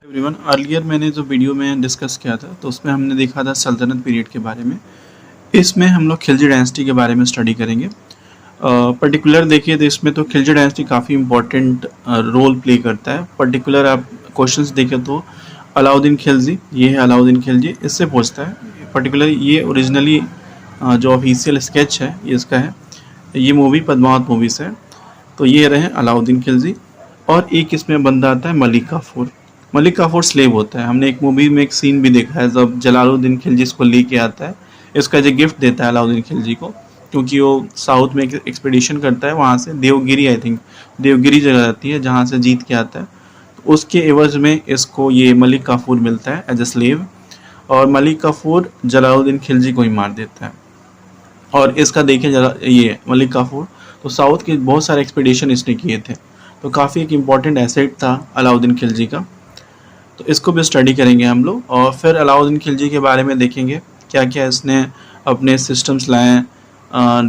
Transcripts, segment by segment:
Everyone, earlier मैंने जो video में डिस्कस किया था तो उसमें हमने देखा था सल्तनत पीरियड के बारे में। इसमें हम लोग खिलजी डायनेस्टी के बारे में स्टडी करेंगे। पर्टिकुलर देखिए तो इसमें तो खिलजी डायनेस्टी काफ़ी इंपॉर्टेंट रोल प्ले करता है। पर्टिकुलर आप क्वेश्चंस देखें तो अलाउद्दीन खिलजी, ये है अलाउद्दीन खिलजी, इससे पूछता है। पर्टिकुलर ये ओरिजिनली जो ऑफिशियल स्केच है ये इसका है। ये मूवी पद्मावत मूवी से है। तो ये रहे अलाउद्दीन खिलजी। और एक इसमें बंदा आता है मलिक काफूर। मलिक काफूर स्लेव होता है। हमने एक मूवी में एक सीन भी देखा है जब जलालुद्दीन खिलजी इसको लेके आता है, इसका जो गिफ्ट देता है अलाउद्दीन खिलजी को, क्योंकि वो साउथ में एक एक्सपीडिशन करता है, वहाँ से देवगिरी, आई थिंक देवगिरी जगह आती है जहाँ से जीत के आता है। तो उसके एवज में इसको ये मलिक काफूर मिलता है एज ए स्लेव, और मलिक काफूर जलालुद्दीन खिलजी को ही मार देता है। और इसका देखें जरा, ये मलिक काफूर तो साउथ के बहुत सारे एक्सपीडिशन इसने किए थे, तो काफ़ी एक इम्पॉर्टेंट एसेट था अलाउद्दीन खिलजी का। तो इसको भी स्टडी करेंगे हम लोग, और फिर अलाउद्दीन खिलजी के बारे में देखेंगे क्या क्या इसने अपने सिस्टम्स लाए।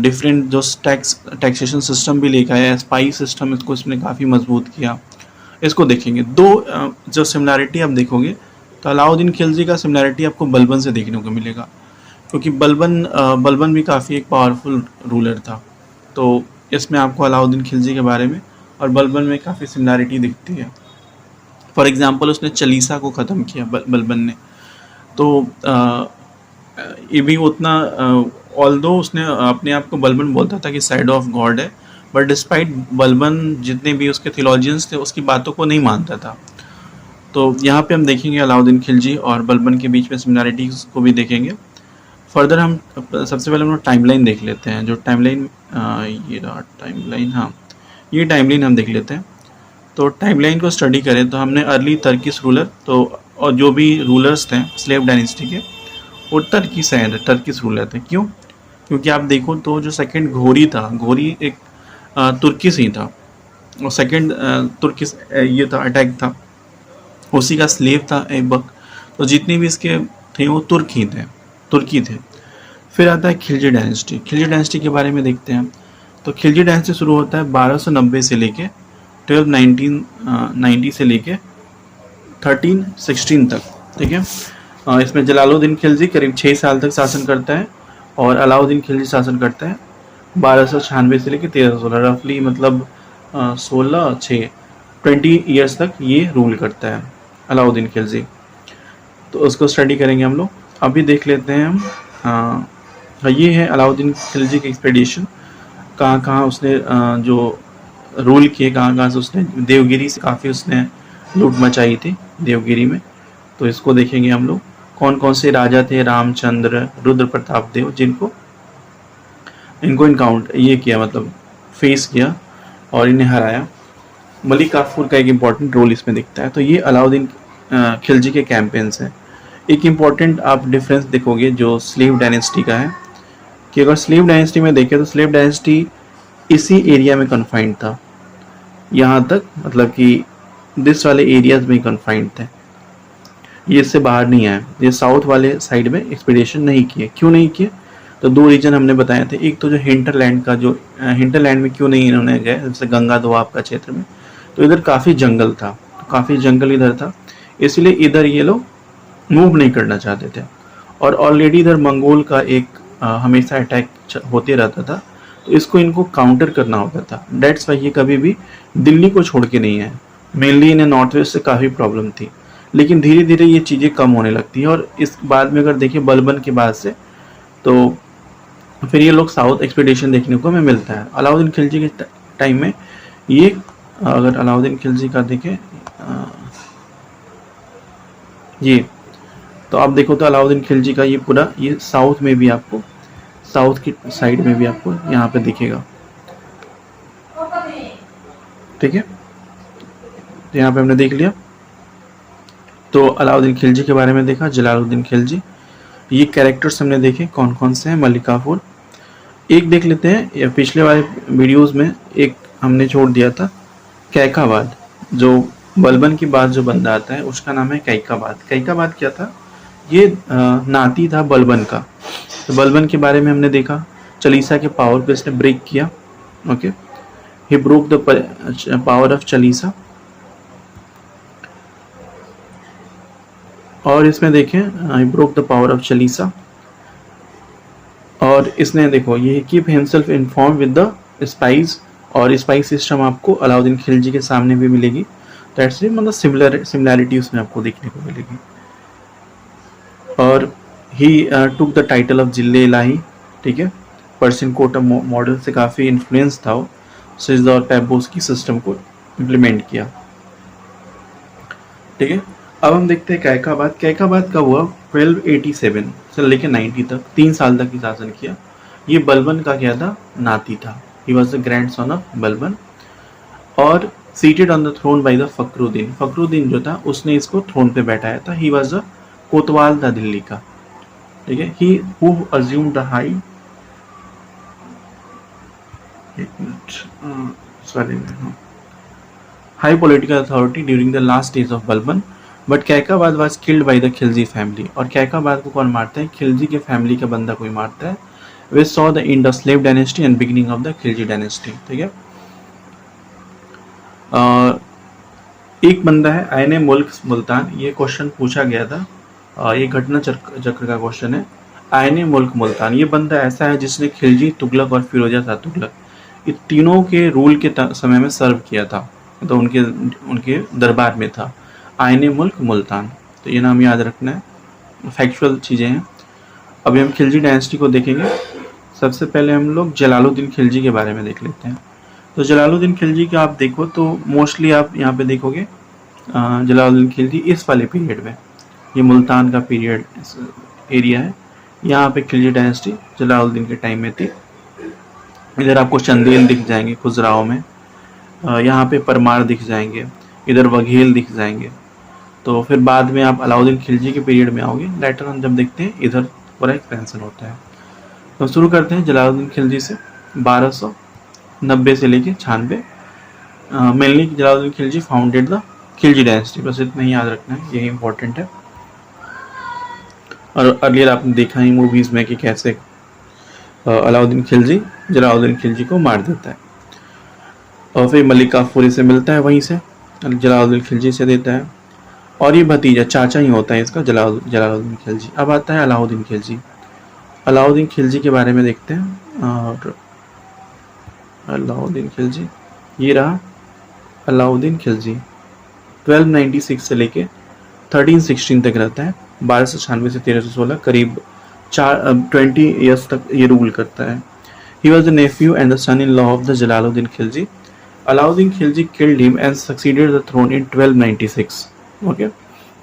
डिफरेंट जो टैक्सेशन सिस्टम भी लेकर आया, स्पाई सिस्टम इसको इसने काफ़ी मजबूत किया। इसको देखेंगे। दो जो सिमिलैरिटी आप देखोगे तो अलाउद्दीन खिलजी का सिमिलैरिटी आपको बलबन से देखने को मिलेगा, क्योंकि बलबन भी काफ़ी एक पावरफुल रूलर था। तो इसमें आपको अलाउद्दीन खिलजी के बारे में और बलबन में काफ़ी सिमिलैरिटी दिखती है। फॉर एग्ज़ाम्पल उसने चालीसा को ख़त्म किया बलबन ने। तो ये भी उतना, ऑल्दो उसने अपने आप को बलबन बोलता था कि साइड ऑफ गॉड है, बट डिस्पाइट बलबन जितने भी उसके थियोलॉजियंस थे उसकी बातों को नहीं मानता था। तो यहाँ पे हम देखेंगे अलाउद्दीन खिलजी और बलबन के बीच में सिमिलैरिटीज़ को भी देखेंगे। फर्दर हम सबसे पहले हम लोग टाइमलाइन देख लेते हैं। जो टाइमलाइन, ये रहा टाइमलाइन, हाँ ये टाइमलाइन हम देख लेते हैं। तो टाइमलाइन को स्टडी करें तो हमने अर्ली टर्किश रूलर, तो और जो भी रूलर्स थे स्लेव डायनेस्टी के वो टर्किश रूलर थे। क्यों? क्योंकि आप देखो तो जो सेकंड घोरी था, घोरी एक तुर्किश ही था, और सेकंड तुर्किश ये था, अटैक था, उसी का स्लेव था ऐबक। तो जितने भी इसके थे वो तुर्की थे। फिर आता है खिलजी डायनेस्टी। खिलजी डायनेस्टी के बारे में देखते हैं। तो खिलजी डायनेस्टी शुरू होता है 1290 से लेके 1290 से लेके 1316 तक, ठीक है। इसमें जलालुद्दीन खिलजी करीब 6 साल तक शासन करता है, और अलाउद्दीन खिलजी शासन करता है 1296 से लेके 1316, रफली मतलब 20 ईयर्स तक ये रूल करता है अलाउद्दीन खिलजी। तो उसको स्टडी करेंगे हम लोग। अभी देख लेते हैं हम। ये है अलाउद्दीन खिलजी की एक्सपेडिशन, कहाँ कहाँ उसने जो रूल किए, कहाँ कहाँ से उसने देवगिरी से काफ़ी उसने लूट मचाई थी देवगिरी में। तो इसको देखेंगे हम लोग। कौन कौन से राजा थे, रामचंद्र, रुद्र प्रताप देव, इनको इनकाउंटर ये किया, मतलब फेस किया और इन्हें हराया। मलिक काफूर का एक इम्पॉर्टेंट रोल इसमें दिखता है। तो ये अलाउद्दीन खिलजी के कैंपेन्स हैं। एक इम्पॉर्टेंट आप डिफरेंस देखोगे जो स्लेव डायनेस्टी का है, कि अगर स्लेव डायनेस्टी में देखें तो स्लेव डायनेस्टी इसी एरिया में कन्फाइंड था, यहाँ तक, मतलब कि दिस वाले एरियाज में कन्फाइंड थे, ये इससे बाहर नहीं आए। ये साउथ वाले साइड में एक्सपीडिशन नहीं किए। क्यों नहीं किए? तो दो रीजन हमने बताए थे। एक तो जो हिंटरलैंड का, जो हिंटरलैंड में क्यों नहीं इन्होंने गए, जैसे गंगा दोआब का क्षेत्र में, तो इधर काफ़ी जंगल था, तो काफ़ी जंगल इधर था, इसलिए इधर ये लोग मूव नहीं करना चाहते थे। और ऑलरेडी इधर मंगोल का एक हमेशा अटैक होते रहता था, तो इसको इनको काउंटर करना होता था। डेट्स वाई ये कभी भी दिल्ली को छोड़ के नहीं है। मेनली इन्हें नॉर्थ वेस्ट से काफ़ी प्रॉब्लम थी, लेकिन धीरे धीरे ये चीज़ें कम होने लगती हैं। और इस बाद में अगर देखिए बलबन के बाद से, तो फिर ये लोग साउथ एक्सपीडिशन देखने को हमें मिलता है। अलाउद्दीन खिलजी के टाइम में ये, अगर अलाउद्दीन खिलजी का देखें ये, तो आप देखो तो अलाउद्दीन खिलजी का ये पूरा, ये साउथ में भी आपको, साउथ की साइड में भी आपको यहाँ पे दिखेगा, ठीक है। तो यहाँ पे हमने देख लिया। तो अलाउद्दीन खिलजी के बारे में देखा, जलालुद्दीन खिलजी। ये कैरेक्टर्स हमने देखे कौन कौन से हैं। मलिक काफूर एक देख लेते हैं, या पिछले वाले वीडियोस में एक हमने छोड़ दिया था, कैकाबाद। जो बलबन की बात जो बंदा आता है उसका नाम है कैकाबाद। कैकाबाद क्या था? ये नाती था बलबन का। तो बलबन के बारे में हमने देखा, चालीसा के पावर पे इसने ब्रेक किया। Okay, he broke the power of Chalisa. और इसमें देखें I broke the power of Chalisa, और इसने देखो ये keep himself inform with the spice, और स्पाइस सिस्टम आपको अलाउद्दीन खिलजी के सामने भी मिलेगी। दैट्स मतलब सिमिलैरिटी उसमें आपको देखने को मिलेगी। और ही टुक द टाइटल ऑफ जिले इलाही, ठीक है, पर्शियन कोर्ट मॉडल से काफ़ी इन्फ्लुएंस था वो, सिजदा और पैबोस की सिस्टम को इम्प्लीमेंट किया, ठीक है। अब हम देखते हैं कैकाबाद। कैकाबाद का हुआ 1287 से लेकर 90 तक, 3 साल तक ही शासन किया। ये बलबन का क्या था, नाती था। He was the grandson of Balban, और seated on the throne by the Fakhruddin. Fakhruddin जो था उसने इसको थ्रोन पे बैठाया था। ही वॉज द कोतवाल था दिल्ली का, ठीक है। He who assumed the high, high political authority during the last days of Balban, but Kaiqubad was killed by the Khilji family. और कैकाबाद को कौन मारता है, खिलजी के फैमिली का बंदा कोई मारता है। They saw the end of slave dynasty and beginning of the Khilji dynasty, ठीक है। एक बंदा है आयने मुल्क मुल्तान, ये क्वेश्चन पूछा गया था, ये घटना चक्र का क्वेश्चन है। आयने मुल्क मुल्तान, ये बंदा ऐसा है जिसने खिलजी, तुगलक और फिरोजा शाह तुगलक ये तीनों के रूल के समय में सर्व किया था, तो उनके दरबार में था। आयने मुल्क मुल्तान, तो ये नाम याद रखना है, फैक्चुअल चीज़ें हैं। अभी हम खिलजी डायनेस्टी को देखेंगे। सबसे पहले हम लोग जलालुद्दीन खिलजी के बारे में देख लेते हैं। तो जलालुद्दीन खिलजी का आप देखो तो मोस्टली आप यहाँ पे देखोगे जलालुद्दीन खिलजी इस वाले पीरियड में, ये मुल्तान का पीरियड एरिया है, यहाँ पे खिलजी डायनेस्टी जलालुद्दीन के टाइम में थी। इधर आपको चंदेल दिख जाएंगे खुजराओं में, यहाँ पे परमार दिख जाएंगे, इधर वघेल दिख जाएंगे। तो फिर बाद में आप अलाउद्दीन खिलजी के पीरियड में आओगे, लेटर ऑन जब देखते हैं इधर पूरा एक्सपेंशन होता है। तो शुरू करते हैं जलालुद्दीन खिलजी से 1290 से लेके 96। Mainly Jalaluddin Khilji founded the Khilji dynasty, बस इतना ही याद रखना है, यही इंपॉर्टेंट है। और अर्लियर आपने देखा ही मूवीज में कि कैसे अलाउद्दीन खिलजी जलालुद्दीन खिलजी को मार देता है। और फिर मलिक काफूरी से मिलता है, वहीं से जलालुद्दीन खिलजी से देता है, और ये भतीजा चाचा ही होता है इसका जलालुद्दीन खिलजी। अब आता है अलाउद्दीन खिलजी। अलाउद्दीन खिलजी के बारे में देखते हैं। और अलाउद्दीन खिलजी, ये रहा अलाउद्दीन खिलजी, 1296 से लेके 1316 तक रहता है। 1296 से 1316, करीब 20 ईयर्स तक ये रूल करता है। He was the nephew and the son-in-law of the Jalaluddin Khilji. Alauddin Khilji killed him and succeeded the throne in 1296. Okay,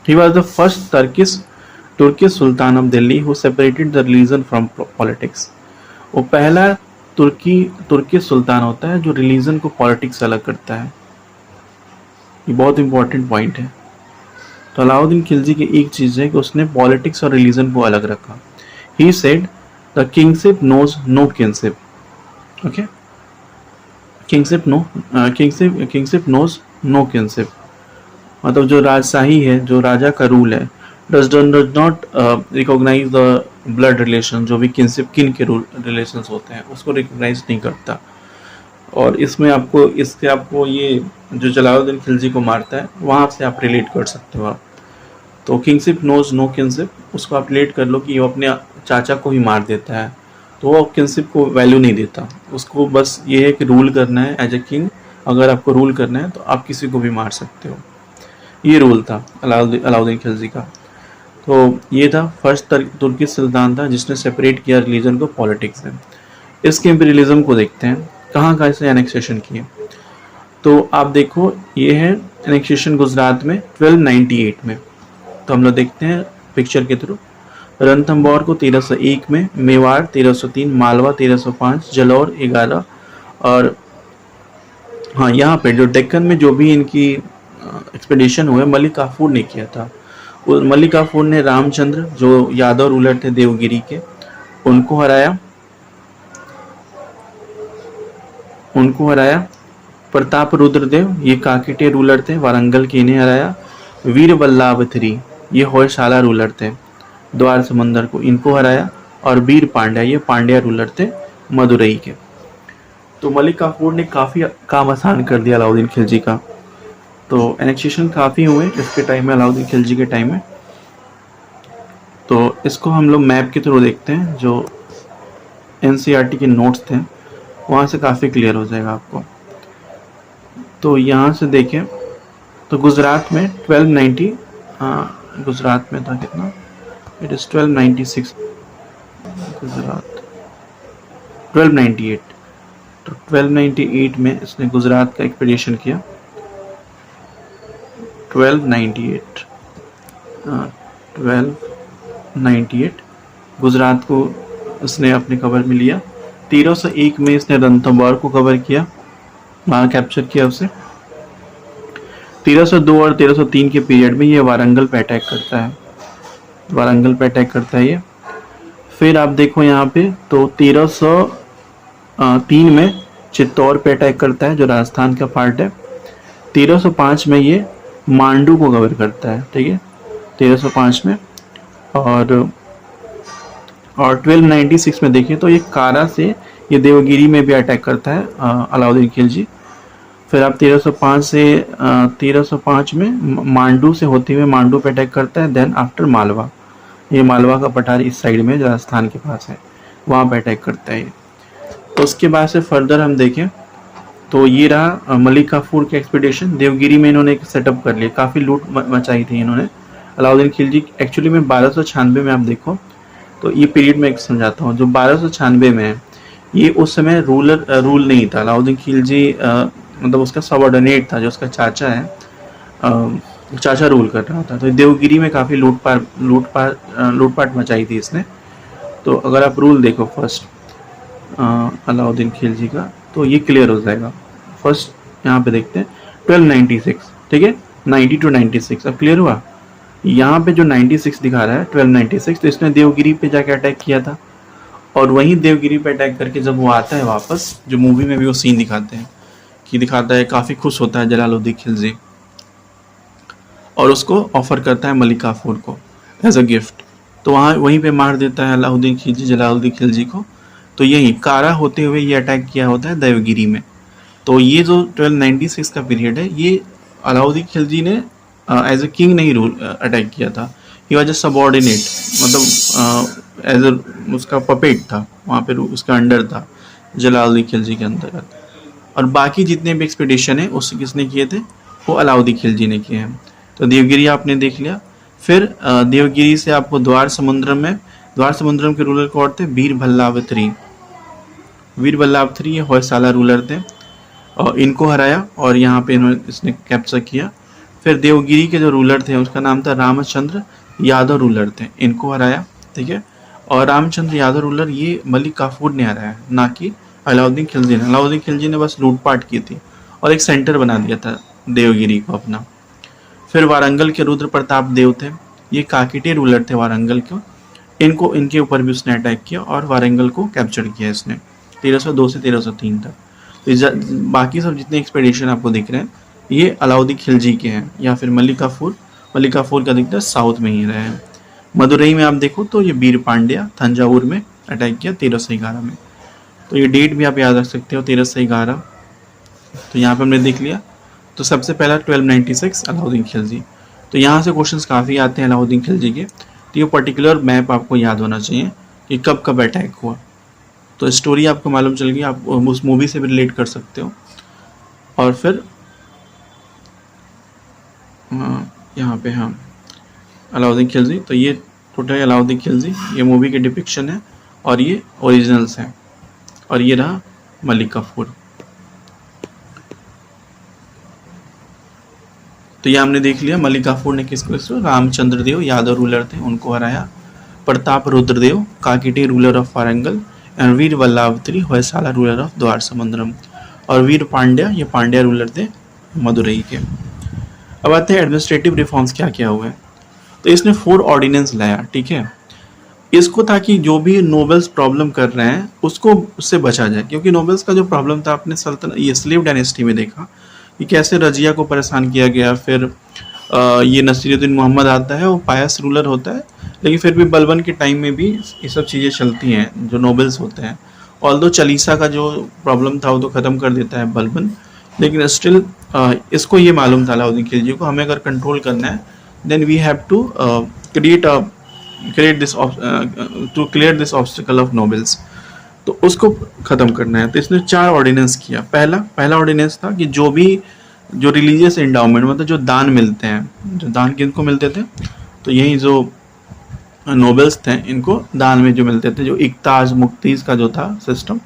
he was the first Turkish Sultan of Delhi who separated the religion from politics. वो पहला तुर्की सुल्तान होता है जो religion को politics से अलग करता है। ये बहुत इंपॉर्टेंट पॉइंट है। तो अलाउद्दीन खिलजी की एक चीज है कि उसने पॉलिटिक्स और रिलीजन को अलग रखा। He said the kingship knows no kinship. Okay, kingship knows no kinship, मतलब जो राजशाही है, जो राजा का रूल है, does not recognize the blood relation, जो भी किन के रिलेशंस होते हैं उसको रिकॉग्नाइज नहीं करता। और इसमें आपको ये जो जलालुद्दीन खिलजी को मारता है वहाँ से आप रिलेट कर सकते हो आप। तो किंगशिप नोज नो किंगशिप, उसको आप रिलेट कर लो कि वो अपने चाचा को ही मार देता है, तो वो किंगशिप को वैल्यू नहीं देता, उसको बस ये है कि रूल करना है एज ए किंग। अगर आपको रूल करना है तो आप किसी को भी मार सकते हो। ये रूल था अलाउद्दीन खिलजी का। तो ये था फर्स्ट तुर्की सुल्तान था जिसने सेपरेट किया रिलीजन को पॉलिटिक्स से। इसके इम्पीरियलिज्म को देखते हैं, कहाँ इसने एनेक्सेशन किए। तो आप देखो ये है एनेक्सेशन गुजरात में 1298 में। तो हम लोग देखते हैं पिक्चर के थ्रू। रणथंबोर को 1301 में, मेवाड़ 1303, मालवा 1305, जलौर 11, और हाँ यहाँ पे जो डेक्कन में जो भी इनकी एक्सपेडिशन हुए मलिक काफूर ने किया था। मलिक काफूर ने रामचंद्र जो यादव रूलर थे देवगिरी के, उनको हराया। प्रताप रुद्रदेव ये काकेटे रूलर थे वारंगल के, इन्हें हराया। वीर बल्लाभथरी ये होयशाला रूलर थे द्वार समंदर को, इनको हराया। और वीर पांड्या ये पांड्या रूलर थे मदुरई के। तो मलिक काफूर ने काफ़ी काम आसान कर दिया अलाउद्दीन खिलजी का। तो एनेक्सेशन काफ़ी हुए इसके टाइम में, अलाउद्दीन खिलजी के टाइम में। इसको हम लोग मैप के थ्रू देखते हैं, जो एनसीईआरटी के नोट्स थे वहाँ से काफ़ी क्लियर हो जाएगा आपको। तो यहाँ से देखें तो गुजरात में 1290, हाँ गुजरात में था कितना, इट इज़ 1296, गुजरात 1298, तो 1298 में इसने गुजरात का एक्सपीडिशन किया। 1298 गुजरात को उसने अपने कवर में लिया। 1301 में इसने रणथंभौर को कवर किया, वहाँ कैप्चर किया उसे। 1302 और 1303 के पीरियड में ये वारंगल पे अटैक करता है, वारंगल पे अटैक करता है ये। फिर आप देखो यहाँ पे तो 1303 में चित्तौड़ पे अटैक करता है, जो राजस्थान का पार्ट है। 1305 में ये मांडू को कवर करता है, ठीक है, 1305 में। और 1296 में देखिए तो ये कारा से ये देवगिरी में भी अटैक करता है अलाउद्दीन खिलजी। फिर आप 1305 से 1305 में मांडू से होते हुए मांडू पे अटैक करता है। देन आफ्टर मालवा, ये मालवा का पठार इस साइड में राजस्थान के पास है, वहाँ पे अटैक करता है ये। तो उसके बाद से फर्दर हम देखें तो ये रहा मलिक काफूर के एक्सपीडिशन। देवगिरी में इन्होंने एक सेटअप कर लिया, काफ़ी लूट मचाई थी इन्होंने। अलाउद्दीन खिलजी एक्चुअली में 1296 में आप देखो तो ये पीरियड में एक समझाता हूँ, जो 1296 में है ये उस समय रूल नहीं था। अलाउद्दीन खिलजी मतलब उसका सबऑर्डिनेट था, जो उसका चाचा है, चाचा रूल कर रहा था। तो देवगिरी में काफ़ी लूटपाट मचाई थी इसने। तो अगर आप रूल देखो फर्स्ट अलाउद्दीन खिलजी का तो ये क्लियर हो जाएगा। फर्स्ट यहाँ पे देखते हैं 1296, ठीक है, 90 to 96। अब क्लियर हुआ। यहाँ पे जो 96 दिखा रहा है 1296, तो इसने देवगिरी पे जाके अटैक किया था। और वहीं देवगिरी पे अटैक करके जब वो आता है वापस, जो मूवी में भी वो सीन दिखाते हैं कि दिखाता है काफ़ी खुश होता है जलालुद्दीन खिलजी और उसको ऑफर करता है मलिक काफूर को एज अ गिफ्ट। तो वहाँ वहीं पे मार देता है अलाउद्दीन खिलजी जलालुद्दीन खिलजी को। तो यही कारा होते हुए ये अटैक किया होता है देवगिरी में। तो ये जो 1296 का पीरियड है ये अलाउद्दीन खिलजी ने एज अ किंग नहीं रूल अटैक किया था, ही वॉज अ सबऑर्डिनेट, मतलब एज अ उसका पपेट था, वहाँ पे उसका अंडर था जलालुद्दीन खिलजी के अंदर। और बाकी जितने भी एक्सपीडिशन है उससे किसने किए थे, वो अलाउद्दीन खिलजी ने किए हैं। तो देवगिरी आपने देख लिया। फिर देवगिरी से आपको द्वार समुद्रम के रूलर कौन थे, वीर बल्लाभ थ्री ये होयसाला रूलर थे और इनको हराया और यहाँ पे इसने कैप्चर किया। फिर देवगिरी के जो रूलर थे उसका नाम था रामचंद्र यादव रूलर थे, इनको हराया, ठीक है। और रामचंद्र यादव रूलर ये मलिक काफूर ने हराया, ना कि अलाउद्दीन खिलजी ने। अलाउद्दीन खिलजी ने बस लूटपाट की थी और एक सेंटर बना दिया था देवगिरी को अपना। फिर वारंगल के रुद्र प्रताप देव थे, ये काकेटे रूलर थे वारंगल के, इनके ऊपर भी उसने अटैक किया और वारंगल को कैप्चर किया इसने 1302 से 1303 तक। तो बाकी सब जितने एक्सपेडिशन आपको दिख रहे हैं ये अलाउद्दीन खिलजी के हैं, या फिर मलिक काफूर का दिखता है साउथ में ही रहे हैं। मदुरई में आप देखो तो ये वीर पांड्या थंजावुर में अटैक किया 1311 में। तो ये डेट भी आप याद रख सकते हो 1311। तो यहाँ पे हमने देख लिया। तो सबसे पहला 1296 अलाउद्दीन खिलजी। तो यहाँ से क्वेश्चंस काफ़ी आते हैं अलाउद्दीन खिलजी के। तो ये पर्टिकुलर मैप आपको याद होना चाहिए कि कब कब अटैक हुआ। तो स्टोरी आपको मालूम चल गई, आप उस मूवी से भी रिलेट कर सकते हो। और फिर यहाँ पे हाँ अलाउद्दीन खिलजी, तो ये टोटल अलाउद्दीन खिलजी, ये मूवी के डिपिक्शन है और ये ओरिजिनल्स हैं। और ये रहा मलिक काफूर। तो ये हमने देख लिया मलिक काफूर ने किसको, रामचंद्र देव यादव रूलर थे उनको हराया, Pratap Rudradev Kakatiya ruler of Warangal, and Veer Ballal Hoysala ruler of Dwarasamudram, और वीर पांड्या ये पांड्या रूलर थे मदुरई के। अब आते हैं एडमिनिस्ट्रेटिव रिफॉर्म्स क्या क्या हुए। तो इसने 4 ऑर्डिनेंस लाया, ठीक है, इसको ताकि जो भी नोबल्स प्रॉब्लम कर रहे हैं उसको उससे बचा जाए। क्योंकि नोबल्स का जो प्रॉब्लम था आपने सल्तनत ये स्लेव डायनेस्टी में देखा कि कैसे रजिया को परेशान किया गया। फिर ये नसीरुद्दीन मोहम्मद आता है, वो पायस रूलर होता है, लेकिन फिर भी बलबन के टाइम में भी ये सब चीज़ें चलती हैं जो नोबल्स होते हैं। ऑल्दो चालीसा का जो प्रॉब्लम था वो तो ख़त्म कर देता है बलबन, लेकिन स्टिल इसको ये मालूम था अलाउद्दीन खिलजी को, हमें अगर कंट्रोल करना है then we have to create a to clear this obstacle of nobles. तो उसको ख़त्म करना है। तो इसने 4 ऑर्डिनेंस किया। पहला ऑर्डिनेंस था कि जो रिलीजियस एंडाउमेंट, मतलब जो दान मिलते हैं, जो दान किनको मिलते थे, तो यही जो नोबल्स थे इनको दान में जो मिलते थे, जो इकताज मुक्तीज का जो था सिस्टम,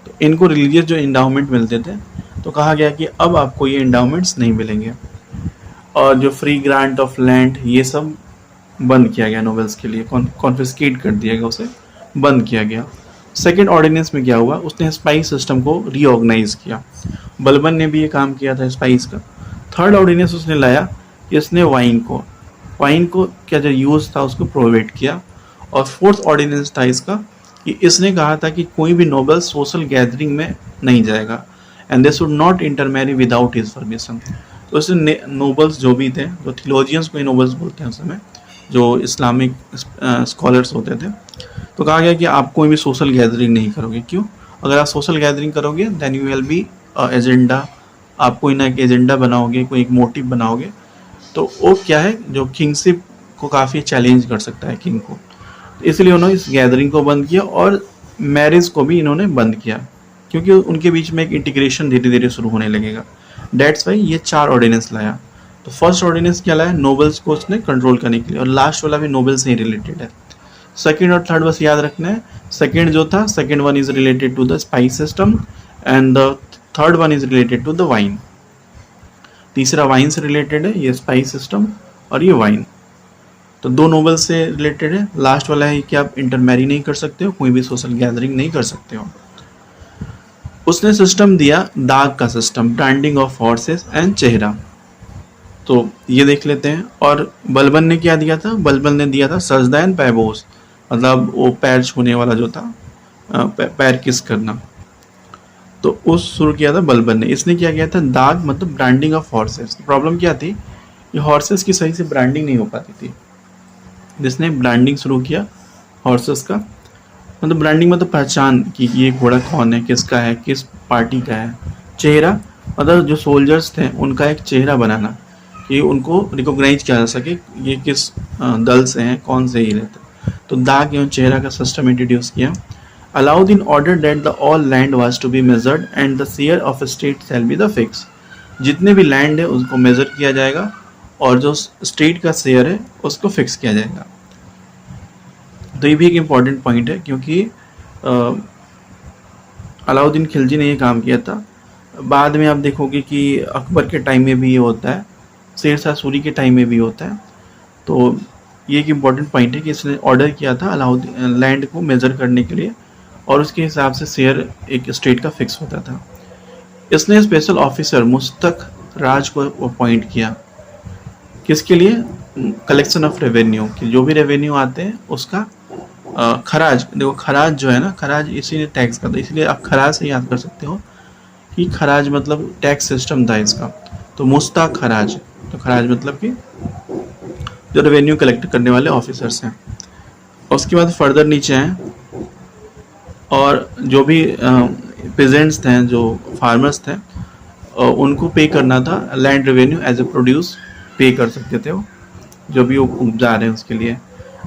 तो इनको रिलीजियस जो एंडाउमेंट मिलते थे, तो कहा गया कि अब आपको ये एंडाउमेंट्स नहीं मिलेंगे। और जो फ्री ग्रांट ऑफ लैंड, ये सब बंद किया गया नोबल्स के लिए, कॉन्फिस्केट कर दिया गया, उसे बंद किया गया। सेकेंड ऑर्डिनेंस में क्या हुआ, उसने स्पाइस सिस्टम को रीऑर्गेनाइज किया। बलबन ने भी ये काम किया था स्पाइस का। थर्ड ऑर्डिनेंस उसने लाया कि इसने वाइन को क्या जो यूज़ था उसको प्रोहिबिट किया। और फोर्थ ऑर्डिनेंस था इसका कि इसने कहा था कि कोई भी नोबल सोशल गैदरिंग में नहीं जाएगा, and they should not intermarry without his permission. तो इसने नोबल्स जो भी थे, जो थियोलॉजियंस को ही नोबल्स बोलते हैं उस समय, जो इस्लामिक स्कॉलर्स होते थे, तो कहा गया कि आप कोई भी सोशल गैदरिंग नहीं करोगे। क्यों? अगर आप सोशल गैदरिंग करोगे then you will be agenda, आप कोई ना एक एजेंडा बनाओगे, कोई एक मोटिव बनाओगे, तो वो क्या है, जो किंगशिप को काफ़ी चैलेंज कर सकता है किंग को। तो इसलिए उन्होंने इस गैदरिंग को बंद किया और मैरिज को भी इन्होंने बंद किया, क्योंकि उनके बीच में एक इंटीग्रेशन धीरे धीरे शुरू होने लगेगा। डेट्स वाई ये 4 ऑर्डिनेंस लाया। तो फर्स्ट ऑर्डिनेंस क्या लाया, नोबल्स को उसने कंट्रोल करने के लिए, और लास्ट वाला भी नोबल से ही रिलेटेड है। सेकेंड और थर्ड बस याद रखना है। सेकेंड जो था, second one is related to the spice system and the third one is related to the wine. तीसरा वाइन से रिलेटेड है, ये स्पाइस सिस्टम और ये वाइन। तो 2 नोबल से रिलेटेड है। लास्ट वाला है कि आप इंटरमैरी नहीं कर सकते हो, कोई भी सोशल गैदरिंग नहीं कर सकते हो। उसने सिस्टम दिया दाग का system, branding of horses and चेहरा। तो ये देख लेते हैं। और बलबन ने क्या दिया था, बलबन ने दिया था सजदा एंड पैबोस, मतलब वो पैर छूने वाला जो था, पैर किस करना, तो उस शुरू किया था बलबन ने। इसने क्या किया था, दाग मतलब ब्रांडिंग ऑफ हॉर्सेस। प्रॉब्लम क्या थी, ये हॉर्सेस की सही से ब्रांडिंग नहीं हो पाती थी। जिसने ब्रांडिंग शुरू किया हॉर्सेस का, मतलब ब्रांडिंग मतलब पहचान कि ये घोड़ा कौन है, किसका है, किस पार्टी का है। चेहरा मतलब जो सोल्जर्स थे उनका एक चेहरा बनाना कि उनको रिकॉग्नाइज किया जा सके ये किस दल से हैं, कौन से ही रहते। तो दाग एवं चेहरा का सिस्टम इंट्रोड्यूस किया। Alauddin ordered that the all land was to be measured and the share of state shall be the fix। जितने भी लैंड है उसको मेजर किया जाएगा और जो स्टेट का शेयर है उसको फिक्स किया जाएगा। तो ये भी एक इम्पॉर्टेंट पॉइंट है, क्योंकि अलाउद्दीन खिलजी ने ये काम किया था। बाद में आप देखोगे कि अकबर के टाइम में भी ये होता है, शेरशाह सूरी के टाइम में भी होता है। तो ये एक इम्पॉर्टेंट पॉइंट है कि इसने ऑर्डर किया था अलाउद्दीन लैंड को मेजर करने के लिए, और उसके हिसाब से शेयर एक स्टेट का फिक्स होता था। इसने स्पेशल ऑफिसर मुस्तक राज को अपॉइंट किया, किसके लिए, कलेक्शन ऑफ रेवेन्यू, कि जो भी रेवेन्यू आते हैं उसका खराज। देखो खराज जो है ना, खराज इसीलिए टैक्स का था, इसलिए आप खराज से याद कर सकते हो कि खराज मतलब टैक्स सिस्टम था इसका। तो मुस्ताक खराज, तो खराज मतलब कि जो रेवेन्यू कलेक्ट करने वाले ऑफिसर्स हैं। उसके बाद फर्दर नीचे हैं, और जो भी पेजेंट्स थे, जो फार्मर्स थे, उनको पे करना था land revenue as a produce, pay कर सकते थे वो जो भी वो उपजा रहे हैं उसके लिए।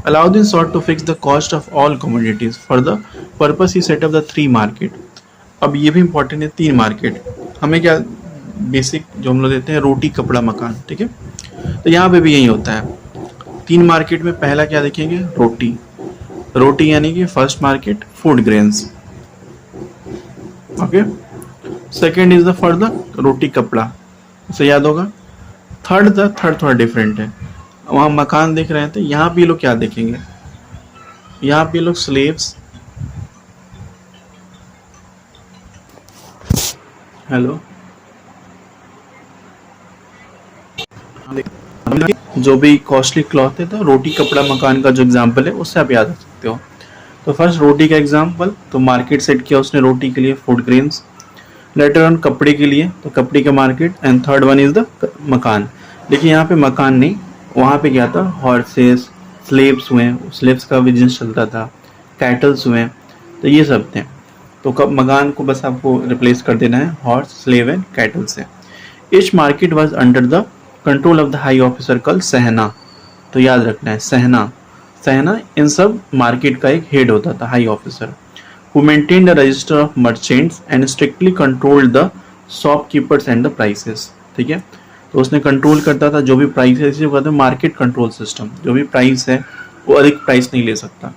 Alauddin sought to fix the cost of all commodities for the purpose he set up the 3 market. अब ये भी इंपॉर्टेंट है, 3 मार्केट। हमें क्या बेसिक जो हम लोग देते हैं, रोटी कपड़ा मकान, ठीक है। तो यहाँ पे भी यही होता है, 3 मार्केट में पहला क्या देखेंगे, रोटी। रोटी यानी कि first market food grains, okay. Second is the for the रोटी कपड़ा, इसे याद होगा। थर्ड थोड़ा डिफरेंट है, वहाँ मकान देख रहे थे, यहाँ पे लोग क्या देखेंगे, यहाँ पे लोग स्लेव्स, हेलो, जो भी कॉस्टली क्लॉथ है, तो रोटी कपड़ा मकान का जो एग्जांपल है उससे आप याद रख सकते हो। तो फर्स्ट रोटी का एग्जांपल, तो मार्केट सेट किया उसने रोटी के लिए फूड ग्रेन्स। लेटर ऑन कपड़े के लिए, तो कपड़े का market. And third one is the मकान। देखिए यहाँ पे मकान नहीं, वहाँ पे क्या था, हॉर्सेस, स्लेव्स हुए, स्लेव्स का बिजनेस चलता था, कैटल्स हुए, तो ये सब थे। तो कब मकान को बस आपको रिप्लेस कर देना है हॉर्स, स्लेव एंड कैटल से। Each market was under the control of the high officer कल सहना, तो याद रखना है सहना। सहना इन सब मार्केट का एक हेड होता था, high officer, who maintained a register of merchants and strictly controlled the shopkeepers and the prices। ठीक है, तो उसने कंट्रोल करता था जो भी प्राइस है, इसे कहते हैं मार्केट कंट्रोल सिस्टम। जो भी प्राइस है वो अधिक प्राइस नहीं ले सकता।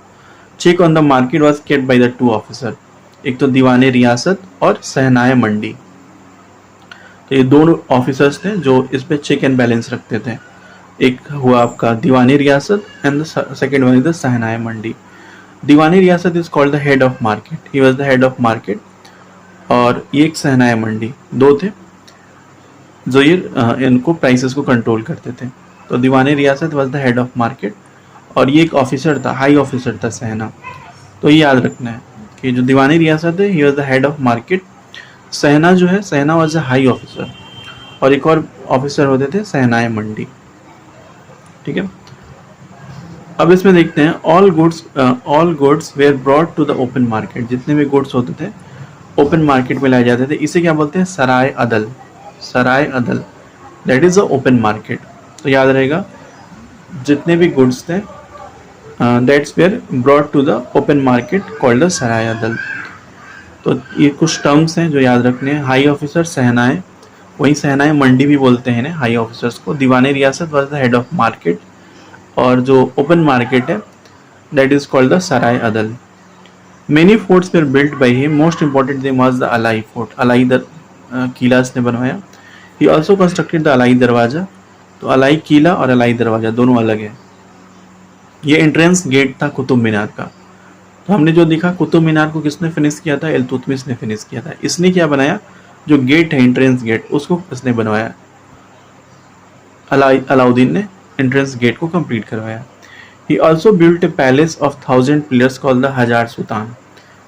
Check on the market was kept by the two officer, एक तो दीवाने रियासत और सहनाए मंडी। तो ये दोनों ऑफिसर्स थे जो इस पे चेक एंड बैलेंस रखते थे। एक हुआ आपका Diwani Riyasat and the second one is the Shahna Mandi. Diwani Riyasat is called the head of market, he was the head of market, और ये एक सहनाए मंडी, दो थे जो ये इनको प्राइसेस को कंट्रोल करते थे। तो दीवानी Riyasat was the head of market, और ये एक ऑफिसर था, हाई ऑफिसर था सहना। तो ये याद रखना है कि जो दीवानी रियासत है, ही was the head of market. सहना जो है, सहना वाज द हाई ऑफिसर, और एक और ऑफिसर होते थे सहनाए मंडी। ठीक है, अब इसमें देखते हैं all goods were brought to the open market. जितने भी गुड्स होते थे ओपन मार्केट में लाए जाते थे। इसे क्या बोलते हैं? सराय Adal. Sarai Adal, that is the open market. तो याद रहेगा, जितने भी गुड्स थे that's were brought to the open market called the Sarai Adal. तो ये कुछ टर्म्स हैं जो याद रखने हैं। हाई ऑफिसर सहनाए, वही सहनाए मंडी भी बोलते हैं हाई ऑफिसर्स को। Diwani Riyasat was the head of market, और जो ओपन मार्केट है that is called the Sarai Adal. Many forts were built by him, most important thing was the Alai fort. Alai किला इसने बनवाया। He also constructed the Alai Darwaza. तो अलाई किला और अलाई दरवाजा दोनों अलग है। ये एंट्रेंस गेट था कुतुब मीनार का। तो हमने जो देखा कुतुब मीनार को किसने फिनिश किया था? इल्तुतमिश ने फिनिश किया था। इसने क्या बनाया? जो गेट है एंट्रेंस गेट, उसको इसने बनवाया। अलाउद्दीन ने एंट्रेंस गेट को कंप्लीट करवाया। He also built a palace of 1000 pillars called the Hazar Sultan.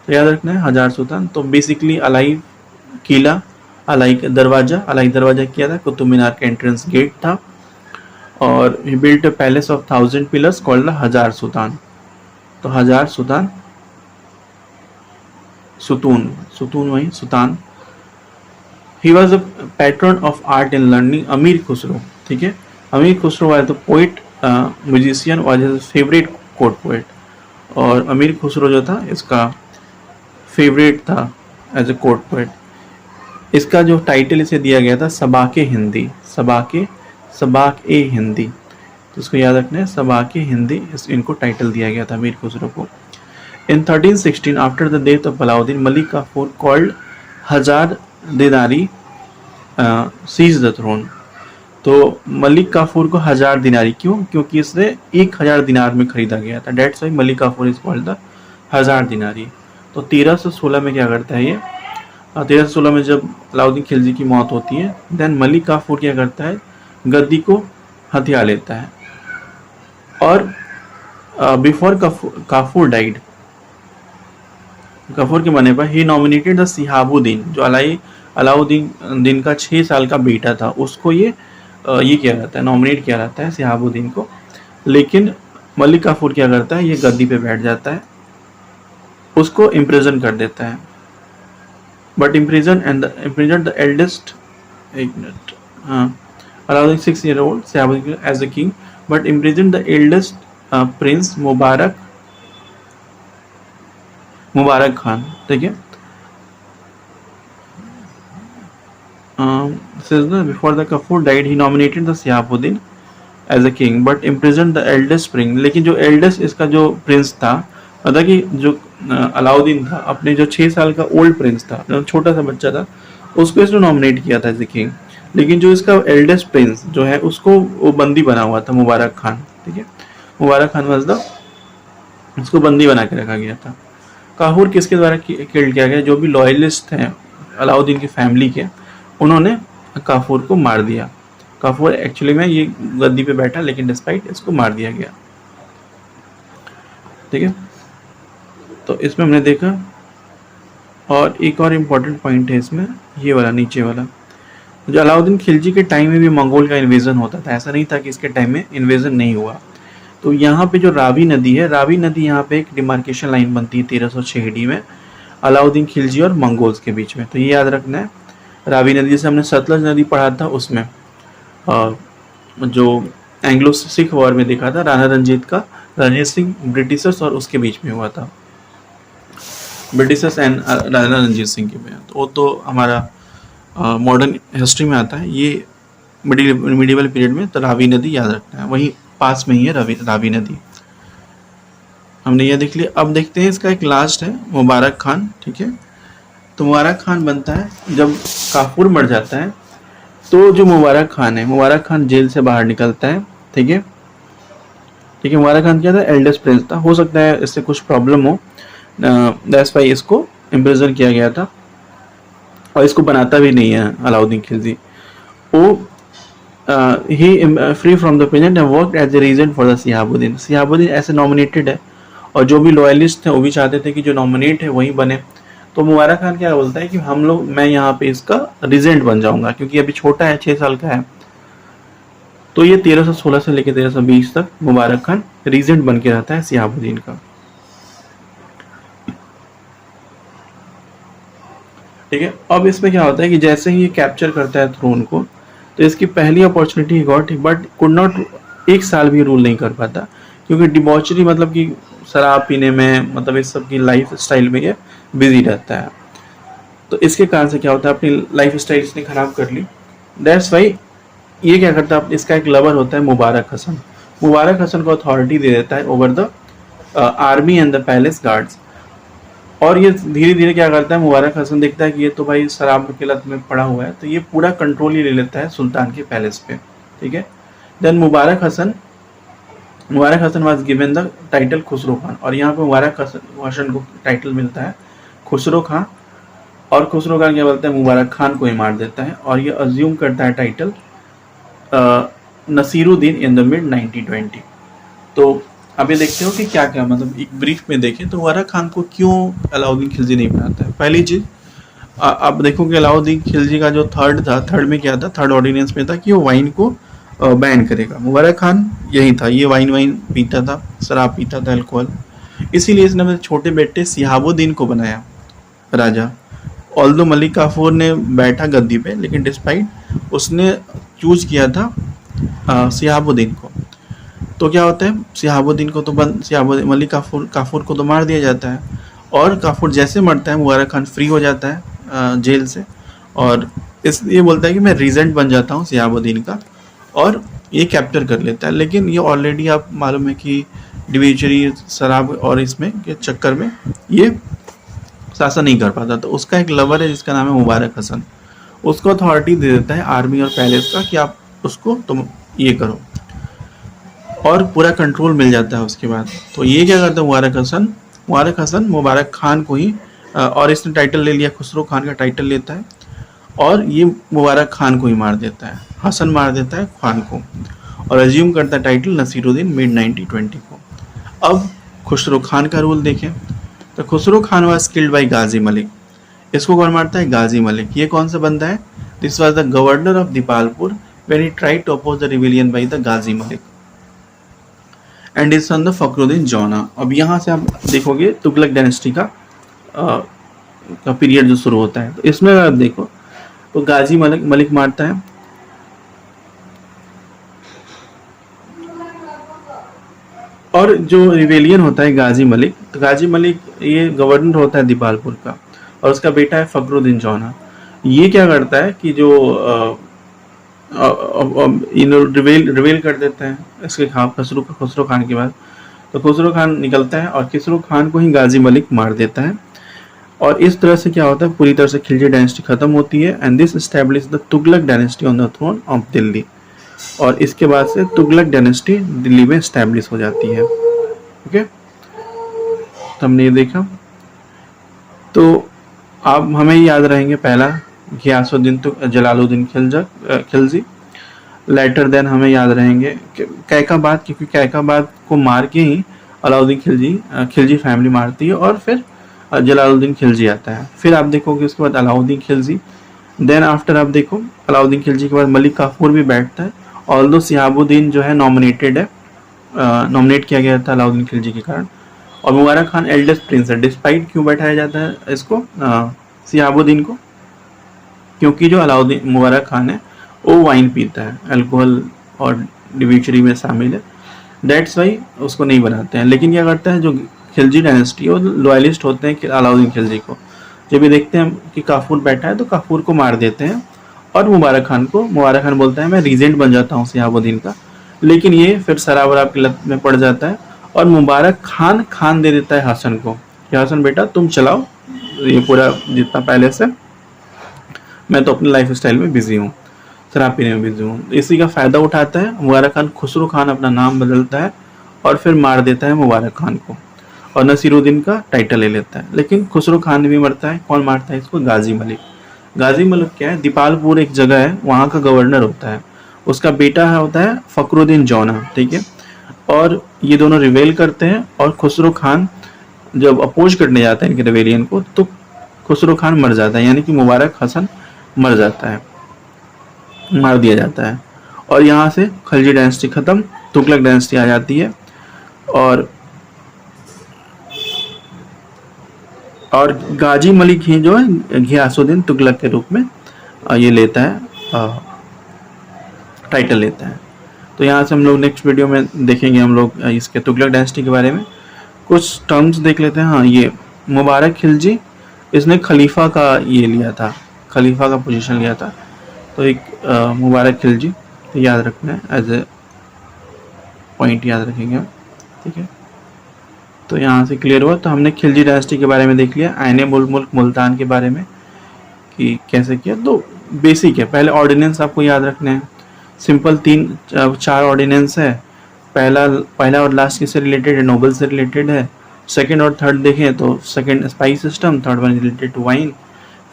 तो याद रखना है हजार सुल्तान। तो बेसिकली अलाई किला, अलाई दरवाजा किया था, कुतुब मीनार का एंट्रेंस गेट था, और he built a palace of 1000 pillars called the Hazar Sultan. तो हजार सुल्तान, सुतून वही Sultan. He was a patron of art and learning. Amir Khusro, ठीक है, Amir Khusro was the poet, musician was his favourite court poet. और अमीर खुसरो जो था इसका फेवरेट था एज ए कोर्ट पोइट। इसका जो टाइटल इसे दिया गया था सबाके हिंदी, सबाक ए हिंदी। तो इसको याद रखना है, सबाके हिंदी, इनको टाइटल दिया गया था अमीर खुसरो को। इन 1316 after the death of Alauddin, Malik Kafur called हजार दिनारी सीज द थ्रोन। तो मलिक काफूर को हजार दिनारी, क्यों? क्योंकि इसने 1000 दिनार में खरीदा गया था। That's why Malik Kafur is called the हजार दिनारी। तो 1316 में क्या करता है ये? 1316 में जब अलाउद्दीन खिलजी की मौत होती है, देन मलिक काफूर क्या करता है? गद्दी को हथिया लेता है। और बिफोर काफूर डाइड, काफूर के मरने पर ही नॉमिनेटेड द सिहाबुद्दीन, जो अलाउद्दीन का 6 साल का बेटा था, उसको ये किया जाता है, नॉमिनेट किया जाता है सिहाबुद्दीन को। लेकिन मलिक काफूर क्या करता है? ये गद्दी पे बैठ जाता है, उसको इम्प्रिजन कर देता है। बट इम्प्रिजन द एल्डेस्ट, एक मिनट, हाँ, Alauddin 6 year old Sihabuddin as a king, but imprison the eldest prince Mubarak Khan. ठीक है, before the Kafur died, he nominated the Sihabuddin as a king, but imprisoned the eldest prince। लेकिन जो eldest इसका जो Prince था, पता कि जो अलाउद्दीन था, अपने जो 6 साल का ओल्ड प्रिंस था, जो छोटा सा बच्चा था, उसको इसने नॉमिनेट किया था एज ए किंग। लेकिन जो इसका एल्डेस्ट प्रिंस जो है, उसको वो बंदी बना हुआ था, मुबारक खान। ठीक है, मुबारक खान वाज द, उसको बंदी बना के रखा गया था। काफूर किसके द्वारा किल्ड किया गया? जो भी लॉयलिस्ट हैं अलाउद्दीन की फैमिली के, उन्होंने काफूर को मार दिया। काफूर एक्चुअली में ये गद्दी पे बैठा, लेकिन डिस्पाइट इसको मार दिया गया। ठीक है, तो इसमें हमने देखा। और एक और इम्पॉर्टेंट पॉइंट है इसमें, ये वाला नीचे वाला, जो अलाउद्दीन खिलजी के टाइम में भी मंगोल का इन्वेजन होता था। ऐसा नहीं था कि इसके टाइम में इन्वेजन नहीं हुआ। तो यहाँ पे जो रावी नदी है, रावी नदी यहाँ पे एक डिमार्केशन लाइन बनती है 1306 AD में अलाउद्दीन खिलजी और मंगोल्स के बीच में। तो ये याद रखना है। रावी नदी, जैसे हमने सतलज नदी पढ़ा था, उसमें जो एंग्लो सिख वॉर में देखा था, राणा रणजीत सिंह ब्रिटिशर्स और उसके बीच में हुआ था, ब्रिटिशर्स एंड राणा रणजीत सिंह के में। तो वो तो हमारा मॉडर्न हिस्ट्री में आता है। ये मिडिवल पीरियड में तो रावी नदी याद रखना है, वहीं पास में ही है रावी नदी। हमने ये देख लिया। अब देखते हैं इसका एक लास्ट है मुबारक खान। ठीक है, तो मुबारक खान बनता है जब काफूर मर जाता है, तो जो मुबारक खान है, मुबारक खान जेल से बाहर निकलता है। ठीक है, ठीक है। मुबारक खान क्या था, एल्डेस्ट प्रिंस था। हो सकता है इससे कुछ प्रॉब्लम हो, दैट्स व्हाई इसको इम्प्रिजन किया गया था, और इसको बनाता भी नहीं है अलाउद्दीन खिलजी। वो he free from the present and worked as a regent for the Shihabuddin. Shihabuddin ऐसे नॉमिनेटेड है, और जो भी लॉयलिस्ट थे वो भी चाहते थे कि जो नॉमिनेट है वही बने। तो मुबारक खान क्या बोलता है कि मैं यहाँ पे इसका रिजेंट बन जाऊंगा, क्योंकि अभी छोटा है, 6 साल का है। तो ये 1316 से लेकर 1320 तक मुबारक खान रीजेंट बन के रहता है शिहाबुद्दीन का। ठीक है, अब इसमें क्या होता है कि जैसे ही ये कैप्चर करता है थ्रोन को, तो इसकी पहली opportunity got, but could not, 1 साल भी रूल नहीं कर पाता, क्योंकि डिबॉचरी मतलब कि शराब पीने में, मतलब इस सब की लाइफ स्टाइल में ये बिजी रहता है। तो इसके कारण से क्या होता है, अपनी लाइफ स्टाइल इसने खराब कर ली। दैट्स वाई ये क्या करता है, इसका एक लवर होता है मुबारक हसन। मुबारक हसन को अथॉरिटी दे देता है over the army and the palace guards. और ये धीरे धीरे क्या करता है, मुबारक हसन देखता है कि ये तो भाई शराब की लत में पड़ा हुआ है, तो ये पूरा कंट्रोल ही ले लेता है सुल्तान के पैलेस पे। ठीक है, then Mubarak Hasan was given the title Khusro Khan, और यहाँ पे मुबारक हसन को टाइटल मिलता है खुसरो खान। और खुसरो खान क्या बोलता है, मुबारक खान को ही मार देता है, और ये अज्यूम करता है title Nasiruddin in the mid 1920। तो अब ये देखते हो कि क्या क्या, मतलब एक ब्रीफ में देखें तो मुबारक खान को क्यों अलाउद्दीन खिलजी नहीं बनाता है। पहली चीज, अब देखो कि अलाउद्दीन खिलजी का जो थर्ड में क्या था, थर्ड ऑर्डिनेंस में था कि वो वाइन को बैन करेगा। मुबारक खान यही था, ये वाइन पीता था, शराब पीता था, अल्कोहल। इसीलिए इसने अपने छोटे बेटे शिहाबुद्दीन को बनाया राजा। ऑल्दो मलिक काफूर ने बैठा गद्दी पे, लेकिन डिस्पाइट उसने चूज किया था शिहाबुद्दीन को। तो क्या होता है, शिहाबुद्दीन मलिक काफूर को तो मार दिया जाता है, और काफूर जैसे मरता है मुबारक खान फ्री हो जाता है जेल से, और इसलिए बोलता है कि मैं रीजेंट बन जाता हूँ शिहाबुद्दीन का, और ये कैप्चर कर लेता है। लेकिन ये ऑलरेडी आप मालूम है कि डिबेचरी, शराब और इसमें के चक्कर में ये शासन नहीं कर पाता। तो उसका एक लवर है जिसका नाम है मुबारक हसन, उसको अथॉरिटी दे देता है आर्मी और पैलेस का कि आप उसको तुम ये करो, और पूरा कंट्रोल मिल जाता है उसके बाद। तो ये क्या करता है, मुबारक हसन मुबारक खान को ही और इसने टाइटल ले लिया, खुसरो खान का टाइटल लेता है, और ये मुबारक खान को ही मार देता है, हसन मार देता है खान को, और अज्यूम करता है टाइटल नसीरुद्दीन मिड 1920 को। अब खुसरो खान का रूल देखें, तो Khusro Khan was killed by Ghazi Malik. इसको कौन मारता है, गाजी मलिक। ये कौन सा बंदा है, this was the governor of Dipalpur when he tried to oppose the rebellion by the Ghazi Malik and his son the Fakhruddin Jauna. अब यहाँ से आप देखोगे तुगलक डायनेस्टी का पीरियड जो शुरू होता है। तो इसमें आप देखो तो गाजी मलिक मारता है, और जो रिवेलियन होता है गाजी मलिक, तो गाजी मलिक ये गवर्नर होता है दीपालपुर का, और उसका बेटा है फखरुद्दीन जौना। ये क्या करता है कि जो रिवेल कर देते हैं इसके खुसरो खान के बाद। तो खुसरो खान निकलता है, और खुसरो खान को ही गाजी मलिक मार देता है, और इस तरह से क्या होता है, पूरी तरह से खिलजी डायनेस्टी खत्म होती है। And this establish the Tughlaq dynasty on the throne of Delhi, और इसके बाद से तुगलक डायनेस्टी दिल्ली में एस्टैब्लिश हो जाती है। ओके, तो हमने ये देखा। तो आप हमें याद रहेंगे, पहला घियासुद्दीन जलालुद्दीन खिलजी, लेटर देन हमें याद रहेंगे कैकाबाद, क्योंकि कैकाबाद को मार के ही अलाउद्दीन खिलजी फैमिली मारती है, और फिर जलालुद्दीन खिलजी आता है। फिर आप देखोगे उसके बाद अलाउद्दीन खिलजी, देन आफ्टर आप देखो अलाउद्दीन खिलजी के बाद मलिक काफूर भी बैठता है। ऑल्दो शिहाबुद्दीन जो है नॉमिनेटेड है, नॉमिनेट किया गया था अलाउद्दीन खिलजी के कारण, और मुबारक खान एल्डेस्ट प्रिंस है। डिस्पाइट क्यों बैठाया जाता है इसको शिहाबुद्दीन को, क्योंकि जो मुबारक खान है वो वाइन पीता है, अल्कोहल और डिवीचरी में शामिल है, डेट्स वाई उसको नहीं बनाते हैं। लेकिन क्या करता है जो खिलजी डायनेस्टी वो लॉयलिस्ट होते हैं कि अलाउद्दीन खिलजी को, जब ये देखते हैं कि काफूर बैठा है तो काफूर को मार देते हैं और मुबारक खान बोलता है मैं रीजेंट बन जाता हूँ शिहाबुद्दीन का, लेकिन ये फिर शराब की लत में पड़ जाता है और मुबारक खान दे देता है हसन को कि हसन बेटा तुम चलाओ ये पूरा जितना पैलेस है, मैं तो अपने लाइफ स्टाइल में बिजी हूँ, शराब पीने में बिजी हूँ। इसी का फ़ायदा उठाता है मुबारक खान, खुसरो खान अपना नाम बदलता है और फिर मार देता है मुबारक खान को और नसीरुद्दीन का टाइटल ले लेता है। लेकिन खुसरो खान भी मरता है। कौन मारता है इसको? गाजी मलिक। गाजी मलिक क्या है, दीपालपुर एक जगह है, वहाँ का गवर्नर होता है, उसका बेटा होता है फखरुद्दीन जौना, ठीक है। और ये दोनों रिवेल करते हैं और खुसरो खान जब अपोज करने जाता है इनके रिवेलियन को तो खुसरो खान मर जाता है, यानी कि मुबारक हसन मर जाता है, मार दिया जाता है। और यहाँ से खलजी डायनेस्टी खत्म, तुगलक डायनेस्टी आ जाती है और गाजी मलिक ही जो है घियासुद्दीन तुगलक के रूप में ये लेता है, टाइटल लेता है। तो यहाँ से हम लोग नेक्स्ट वीडियो में देखेंगे हम लोग इसके तुगलक डायनेस्टी के बारे में कुछ टर्म्स देख लेते हैं। हाँ, ये मुबारक खिलजी, इसने खलीफा का ये लिया था, खलीफा का पोजीशन लिया था। तो एक मुबारक खिलजी तो याद रखना है, एज ए पॉइंट याद रखेंगे हम, ठीक है। तो यहाँ से क्लियर हुआ। तो हमने खिलजी डायनेस्टी के बारे में देख लिया, आइने मुल्क मुल्तान के बारे में कि कैसे किया। तो बेसिक है, पहले ऑर्डिनेंस आपको याद रखने हैं, सिंपल 4 ऑर्डिनेंस है। पहला और लास्ट किससे रिलेटेड है? नोबल से रिलेटेड है। सेकंड और थर्ड देखें तो second spice system, third one related to wine.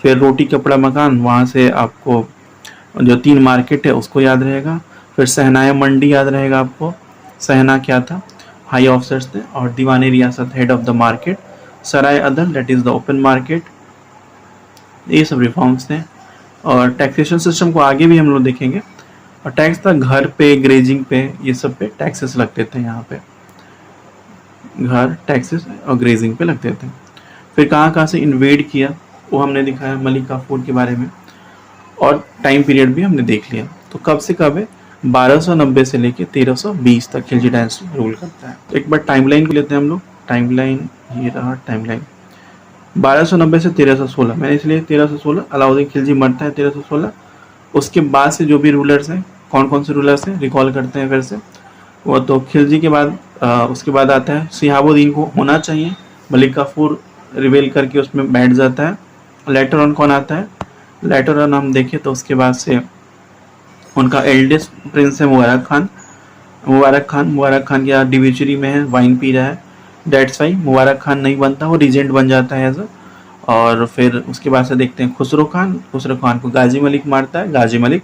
फिर रोटी कपड़ा मकान, वहाँ से आपको जो 3 मार्केट है उसको याद रहेगा। फिर सहनाया मंडी याद रहेगा आपको, सहना क्या था? हाई ऑफिसर्स थे। और दीवानी रियासत, head of the market. Sarai Adal, that is the open market. ये सब रिफॉर्म्स थे। और टैक्सेशन सिस्टम को आगे भी हम लोग देखेंगे। और टैक्स था घर पे, ग्रेजिंग पे, ये सब पे टैक्सेस लगते थे। यहाँ पे घर, टैक्सेस और ग्रेजिंग पे लगते थे। फिर कहाँ से इन्वेड किया वो हमने दिखाया मलिक काफूर के बारे में। और टाइम पीरियड भी हमने देख लिया। तो कब से कब है? 1290 से लेके 1320 तक खिलजी डायनेस्टी रूल करता है। तो एक बार टाइमलाइन लेते हैं हम लोग। टाइमलाइन ये रहा टाइमलाइन, 1290 से 1316। मैंने इसलिए 1316, अलाउद्दीन खिलजी मरता है 1316। उसके बाद से जो भी रूलर्स हैं, कौन कौन से रूलर्स हैं रिकॉल करते हैं फिर से। वो तो खिलजी के बाद उसके बाद आता है शिहाबुद्दीन को होना चाहिए, मलिक काफूर रिवेल करके उसमें बैठ जाता है। लेटर ऑन कौन आता है? लेटर ऑन हम देखें तो उसके बाद से उनका एल्डेस्ट प्रिंस है मुबारक खान या डिविचरी में है, वाइन पी रहा है, डेट्स वाई मुबारक खान नहीं बनता, वो रीजेंट बन जाता है एज। और फिर उसके बाद से देखते हैं खुसरो खान को गाजी मलिक मारता है। गाजी मलिक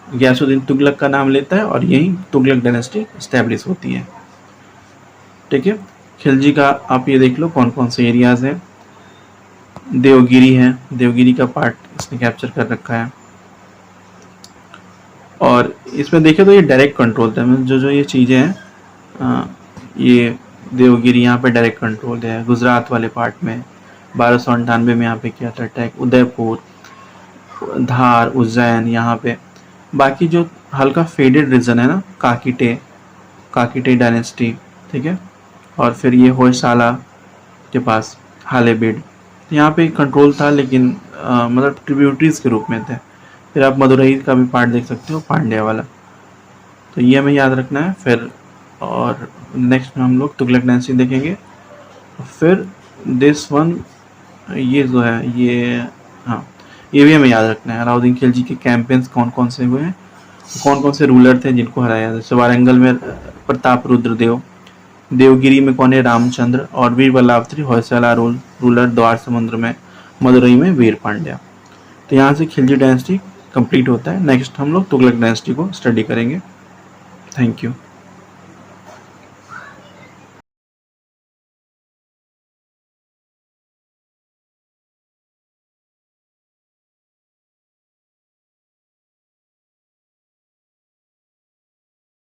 गयासुद्दीन तुगलक का नाम लेता है और यही तुगलक डायनेस्टी इस्टेब्लिश होती है, ठीक है। खिलजी का आप ये देख लो कौन कौन से एरियाज हैं। देवगिरी है, देवगिरी का पार्ट इसने कैप्चर कर रखा है। और इसमें देखें तो ये डायरेक्ट कंट्रोल था, जो ये चीज़ें हैं, ये देवगिरी यहाँ पे डायरेक्ट कंट्रोल है। गुजरात वाले पार्ट में 1298 में यहाँ पे किया था अटैक। उदयपुर, धार, उज्जैन यहाँ पे। बाकी जो हल्का फेडेड रीजन है ना, काकीटे डायनेस्टी, ठीक है। और फिर ये होयसाला के पास हालेबीड, यहाँ पे कंट्रोल था, लेकिन मतलब ट्रिब्यूटरीज के रूप में थे। फिर आप मदुरई का भी पार्ट देख सकते हो, पांड्या वाला। तो ये हमें याद रखना है। फिर और नेक्स्ट में हम लोग तुगलक डायनेस्टी देखेंगे। फिर दिस वन, ये जो है ये, हाँ ये भी हमें याद रखना है। अलाउद्दीन खिलजी के कैंपेन्स कौन कौन से हुए हैं, कौन कौन से रूलर थे जिनको हराया। जैसे वारंगल में प्रताप रुद्रदेव, देवगिरी में कौन है? रामचंद्र। और वीर बल्लावत्री होयसला रूलर, द्वार समुद्र में, मदुरई में वीर पांड्या। तो यहाँ से खिलजी डायनेस्टी कंप्लीट होता है। नेक्स्ट हम लोग तुगलक डायनेस्टी को स्टडी करेंगे। Thank you.